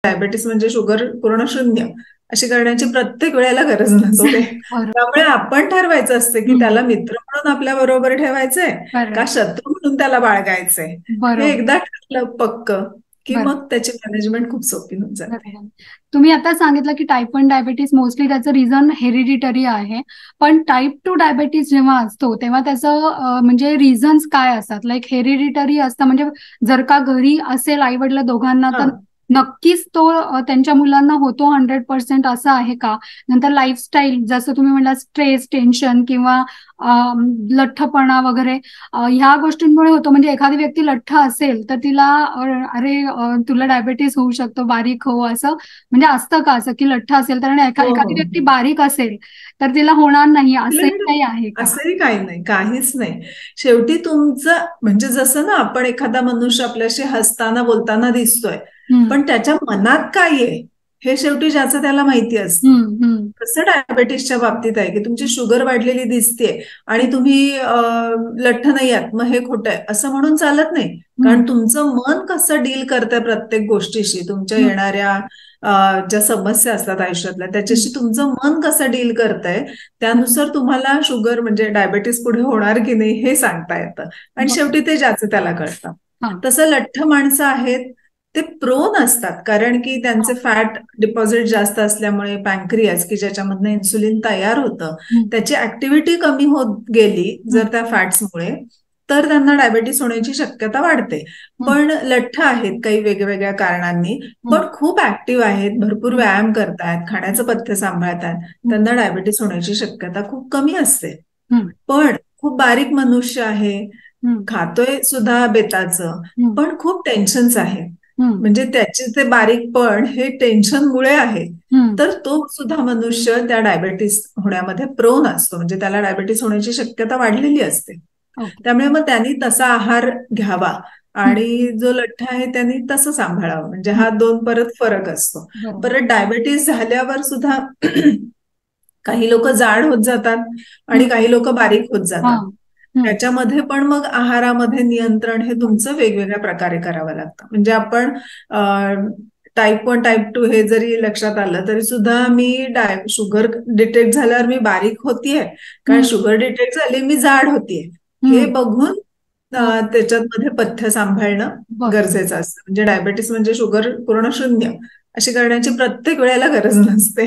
Diabetes म्हणजे sugar पूर्ण शून्य अशी करण्याची प्रत्येक वेळेला गरज नसते. बरोबर. त्यामुळे आपण ठरवायचं असतं की हम्म. त्याला मित्र म्हणून आपल्या बरोबर ठेवायचंय का करेक्ट. शत्रू म्हणून त्याला बाळगायचंय. हे बरोबर. एकदा ठरलं पक्क की बरोबर. मग त्याची मॅनेजमेंट खूप सोपी होऊन जाते. बरोबर. तुम्ही आता सांगितलं की टाईप 1 डायबिटीस मोस्टली त्याचं रिझन हेरिडिटरी आहे. पण टाईप 2 डायबिटीस जेव्हा असतो तेव्हा त्याचं म्हणजे रिझन्स काय असतात? लाईक हेरिडिटरी असतं म्हणजे जर का घरी असेल आई वडील दोघांना हा तर नक्कीच तो त्यांच्या मुलांना होतो 100% असं आहे का? नंतर लाईफस्टाईल जसं तुम्ही म्हणला स्ट्रेस, टेन्शन किंवा लठ्ठपणा वगैरे ह्या गोष्टींमुळे होतो. म्हणजे एखादी व्यक्ती लठ्ठ असेल तर तिला अरे तुला डायबिटीस होऊ शकतो, बारीक हो असं म्हणजे असतं का असं की लठ्ठ असेल तर आणि हो एखादी हो व्यक्ती बारीक असेल तर तिला होणार नाही असंही उलट काही आहे का? असंही काही नाही, काहीच नाही. शेवटी तुमचं म्हणजे जसं ना आपण एखादा मनुष्य आपल्याशी हसताना बोलताना दिसतोय, हम्म. पण त्याच्या मनात काय आहे हे शेवटी ज्याचं त्याला माहिती असतं. हम्म. हम्म. तसं डायबेटीसच्या बाबतीत आहे की तुमची शुगर वाढलेली दिसते आणि तुम्ही लठ्ठ नाही आहात, मग हे खोटं आहे असं म्हणून चालत नाही. हम्म. कारण तुमचं मन कसं डील करतंय प्रत्येक गोष्टीशी, तुमच्या हम्म. येणाऱ्या ज्या समस्या असतात आयुष्यातल्या हम्म. त्याच्याशी तुमचं मन कसं डील करतंय त्यानुसार तुम्हाला शुगर म्हणजे डायबेटीस पुढे होणार की नाही हे सांगता येतं. आणि ब- शेवटी ते ज्याचं त्याला कळतं. हा. तसं लठ्ठ माणसं आहेत ते प्रोन असतात कारण की हा. त्यांचे फॅट डिपॉझिट जास्त असल्यामुळे पॅन्क्रियास की ज्याच्यामधनं इन्सुलिन तयार होतं हम्म. त्याची ऍक्टिव्हिटी कमी होत गेली हम्म. जर त्या फॅट्समुळे तर त्यांना डायबेटीस होण्याची शक्यता वाढते. हम्म. पण लठ्ठ आहेत काही वेगवेगळ्या कारणांनी, हम्म. पण खूप ऍक्टिव्ह आहेत, भरपूर हम्म. व्यायाम करतायत, खाण्याचं पथ्य सांभाळतात, हम्म. त्यांना डायबिटीस होण्याची शक्यता खूप कमी असते. हम्म. पण खूप बारीक मनुष्य आहे, हम्म. खातोय सुद्धा बेताचं, हम्म. पण खूप टेन्शन्स आहे. हम्म. म्हणजे त्याचे ते बारीकपण हे टेन्शनमुळे आहे. हम्म. तर तो सुद्धा मनुष्य त्या डायबेटीस होण्यामध्ये प्रोन असतो, म्हणजे त्याला डायबेटीस होण्याची शक्यता वाढलेली असते. ओके. त्यामुळे मग त्यांनी तसा आहार घ्यावा हम्म. आणि जो लठ्ठ आहे त्यांनी तसं सांभाळावं. म्हणजे हम्म. हा दोन परत फरक असतो. बरोबर. परत डायबेटीस झाल्यावर सुद्धा काही लोक जाड होत जातात हम्म. आणि काही लोक बारीक होत हा. जातात. हम्म. त्याच्यामध्ये पण मग आहारामध्ये नियंत्रण हे तुमचं वेगवेगळ्या प्रकारे करावं लागतं. म्हणजे आपण टाईप 1 टाईप 2 हे जरी लक्षात आलं तरी सुद्धा मी शुगर डिटेक्ट झाल्यावर मी बारीक होतीये कारण हम्म. शुगर डिटेक्ट झाली मी जाड होतीये हे हम्म. बघून हो. त्याच्यामध्ये पथ्य सांभाळणं बरोबर. गरजेचं असतं. म्हणजे डायबेटीस म्हणजे शुगर पूर्ण शून्य अशी करण्याची प्रत्येक वेळेला गरज नसते.